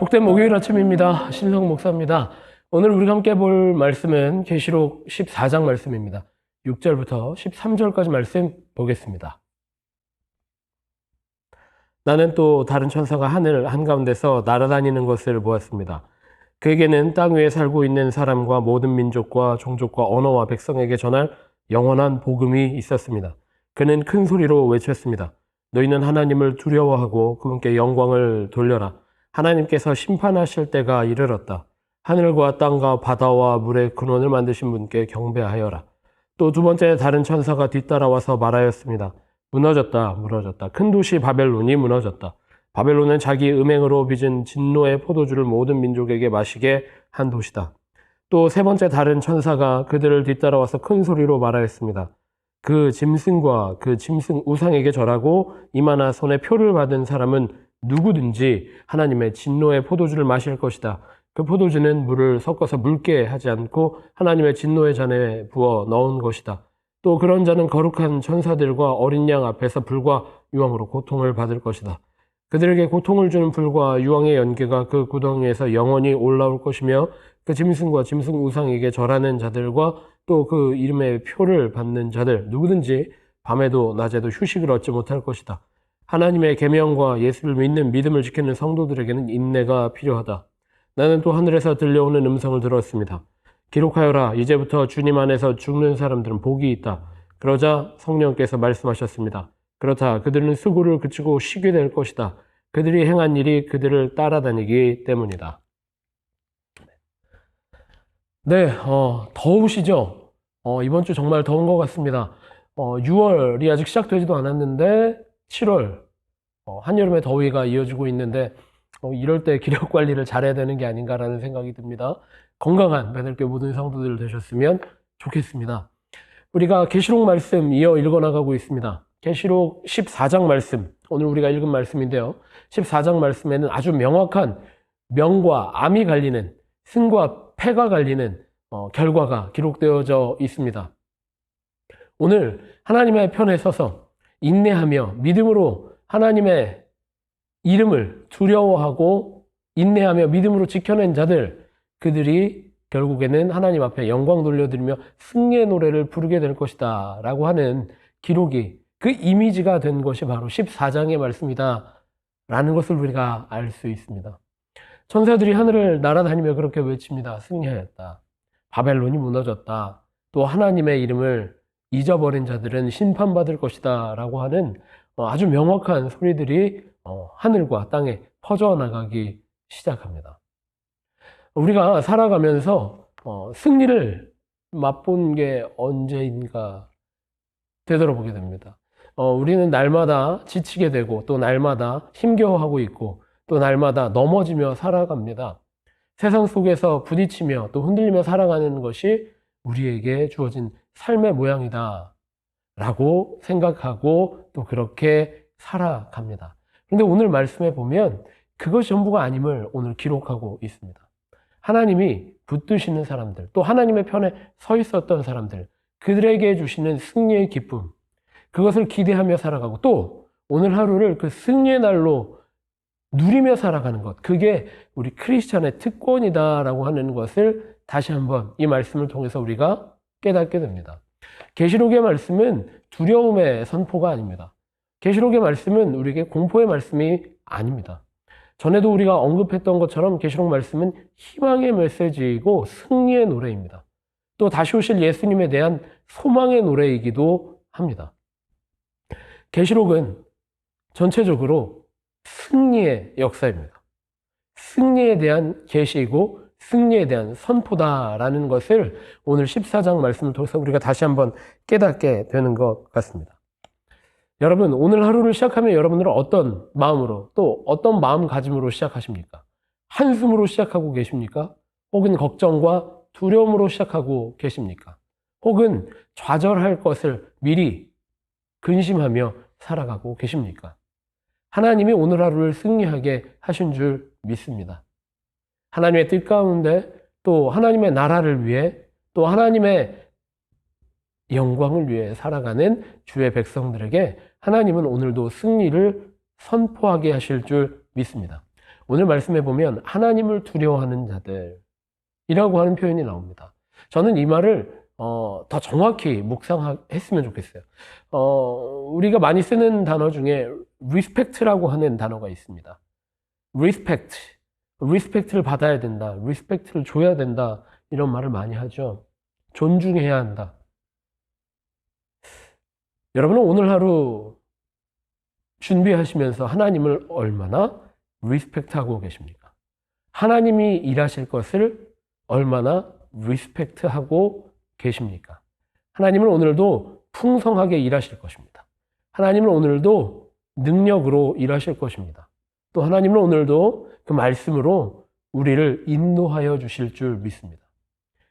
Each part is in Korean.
복된 목요일 아침입니다. 신성 목사입니다. 오늘 우리가 함께 볼 말씀은 계시록 14장 말씀입니다. 6절부터 13절까지 말씀 보겠습니다. 나는 또 다른 천사가 하늘 한가운데서 날아다니는 것을 보았습니다. 그에게는 땅 위에 살고 있는 사람과 모든 민족과 종족과 언어와 백성에게 전할 영원한 복음이 있었습니다. 그는 큰 소리로 외쳤습니다. 너희는 하나님을 두려워하고 그분께 영광을 돌려라. 하나님께서 심판하실 때가 이르렀다. 하늘과 땅과 바다와 물의 근원을 만드신 분께 경배하여라. 또 두 번째 다른 천사가 뒤따라와서 말하였습니다. 무너졌다, 무너졌다. 큰 도시 바벨론이 무너졌다. 바벨론은 자기 음행으로 빚은 진노의 포도주를 모든 민족에게 마시게 한 도시다. 또 세 번째 다른 천사가 그들을 뒤따라와서 큰 소리로 말하였습니다. 그 짐승과 그 짐승 우상에게 절하고 이마나 손에 표를 받은 사람은 누구든지 하나님의 진노의 포도주를 마실 것이다. 그 포도주는 물을 섞어서 묽게 하지 않고 하나님의 진노의 잔에 부어 넣은 것이다. 또 그런 자는 거룩한 천사들과 어린 양 앞에서 불과 유황으로 고통을 받을 것이다. 그들에게 고통을 주는 불과 유황의 연기가 그 구덩이에서 영원히 올라올 것이며 그 짐승과 짐승 우상에게 절하는 자들과 또 그 이름의 표를 받는 자들 누구든지 밤에도 낮에도 휴식을 얻지 못할 것이다. 하나님의 계명과 예수를 믿는 믿음을 지키는 성도들에게는 인내가 필요하다. 나는 또 하늘에서 들려오는 음성을 들었습니다. 기록하여라. 이제부터 주님 안에서 죽는 사람들은 복이 있다. 그러자 성령께서 말씀하셨습니다. 그렇다. 그들은 수고를 그치고 쉬게 될 것이다. 그들이 행한 일이 그들을 따라다니기 때문이다. 네, 더우시죠? 이번 주 정말 더운 것 같습니다. 6월이 아직 시작되지도 않았는데 7월, 한여름의 더위가 이어지고 있는데 이럴 때 기력 관리를 잘해야 되는 게 아닌가라는 생각이 듭니다. 건강한 매달교 모든 성도들 되셨으면 좋겠습니다. 우리가 계시록 말씀 이어 읽어나가고 있습니다. 계시록 14장 말씀, 오늘 우리가 읽은 말씀인데요. 14장 말씀에는 아주 명확한 명과 암이 갈리는, 승과 패가 갈리는 결과가 기록되어져 있습니다. 오늘 하나님의 편에 서서 인내하며 믿음으로 하나님의 이름을 두려워하고 인내하며 믿음으로 지켜낸 자들, 그들이 결국에는 하나님 앞에 영광 돌려드리며 승리의 노래를 부르게 될 것이다 라고 하는 기록이, 그 이미지가 된 것이 바로 14장의 말씀이다 라는 것을 우리가 알 수 있습니다. 천사들이 하늘을 날아다니며 그렇게 외칩니다. 승리하였다. 바벨론이 무너졌다. 또 하나님의 이름을 잊어버린 자들은 심판받을 것이다 라고 하는 아주 명확한 소리들이 하늘과 땅에 퍼져나가기 시작합니다. 우리가 살아가면서 승리를 맛본 게 언제인가 되돌아보게 됩니다. 우리는 날마다 지치게 되고 또 날마다 힘겨워하고 있고 또 날마다 넘어지며 살아갑니다. 세상 속에서 부딪히며 또 흔들리며 살아가는 것이 우리에게 주어진 삶의 모양이다 라고 생각하고 또 그렇게 살아갑니다. 그런데 오늘 말씀에 보면 그것이 전부가 아님을 오늘 기록하고 있습니다. 하나님이 붙드시는 사람들, 또 하나님의 편에 서 있었던 사람들, 그들에게 주시는 승리의 기쁨, 그것을 기대하며 살아가고 또 오늘 하루를 그 승리의 날로 누리며 살아가는 것, 그게 우리 크리스찬의 특권이다라고 하는 것을 다시 한번 이 말씀을 통해서 우리가 깨닫게 됩니다. 계시록의 말씀은 두려움의 선포가 아닙니다. 계시록의 말씀은 우리에게 공포의 말씀이 아닙니다. 전에도 우리가 언급했던 것처럼 계시록 말씀은 희망의 메시지이고 승리의 노래입니다. 또 다시 오실 예수님에 대한 소망의 노래이기도 합니다. 계시록은 전체적으로 승리의 역사입니다. 승리에 대한 계시이고 승리에 대한 선포다라는 것을 오늘 14장 말씀을 통해서 우리가 다시 한번 깨닫게 되는 것 같습니다. 여러분, 오늘 하루를 시작하면 여러분들은 어떤 마음으로 또 어떤 마음가짐으로 시작하십니까? 한숨으로 시작하고 계십니까? 혹은 걱정과 두려움으로 시작하고 계십니까? 혹은 좌절할 것을 미리 근심하며 살아가고 계십니까? 하나님이 오늘 하루를 승리하게 하신 줄 믿습니다. 하나님의 뜻 가운데 또 하나님의 나라를 위해 또 하나님의 영광을 위해 살아가는 주의 백성들에게 하나님은 오늘도 승리를 선포하게 하실 줄 믿습니다. 오늘 말씀해 보면 하나님을 두려워하는 자들이라고 하는 표현이 나옵니다. 저는 이 말을 더 정확히 묵상했으면 좋겠어요. 우리가 많이 쓰는 단어 중에 respect라고 하는 단어가 있습니다. respect를 받아야 된다, respect를 줘야 된다, 이런 말을 많이 하죠. 존중해야 한다. 여러분은 오늘 하루 준비하시면서 하나님을 얼마나 리스펙트하고 계십니까? 하나님이 일하실 것을 얼마나 리스펙트하고 계십니까? 하나님은 오늘도 풍성하게 일하실 것입니다. 하나님은 오늘도 능력으로 일하실 것입니다. 또 하나님은 오늘도 그 말씀으로 우리를 인도하여 주실 줄 믿습니다.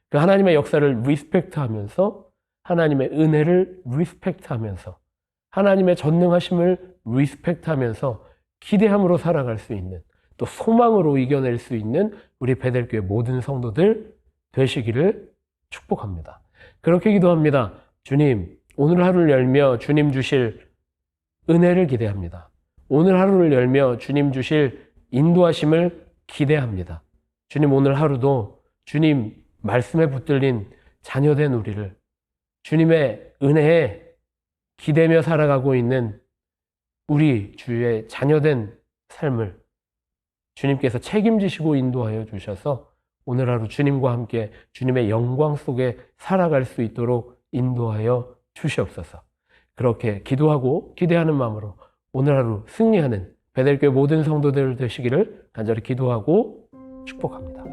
그 하나님의 역사를 리스펙트하면서, 하나님의 은혜를 리스펙트하면서, 하나님의 전능하심을 리스펙트하면서 기대함으로 살아갈 수 있는, 또 소망으로 이겨낼 수 있는 우리 베델교회 모든 성도들 되시기를 축복합니다. 그렇게 기도합니다. 주님, 오늘 하루를 열며 주님 주실 은혜를 기대합니다. 오늘 하루를 열며 주님 주실 인도하심을 기대합니다. 주님, 오늘 하루도 주님 말씀에 붙들린 자녀된 우리를 주님의 은혜에 기대며 살아가고 있는 우리 주의 자녀된 삶을 주님께서 책임지시고 인도하여 주셔서 오늘 하루 주님과 함께 주님의 영광 속에 살아갈 수 있도록 인도하여 주시옵소서. 그렇게 기도하고 기대하는 마음으로 오늘 하루 승리하는 베델교회 모든 성도들 되시기를 간절히 기도하고 축복합니다.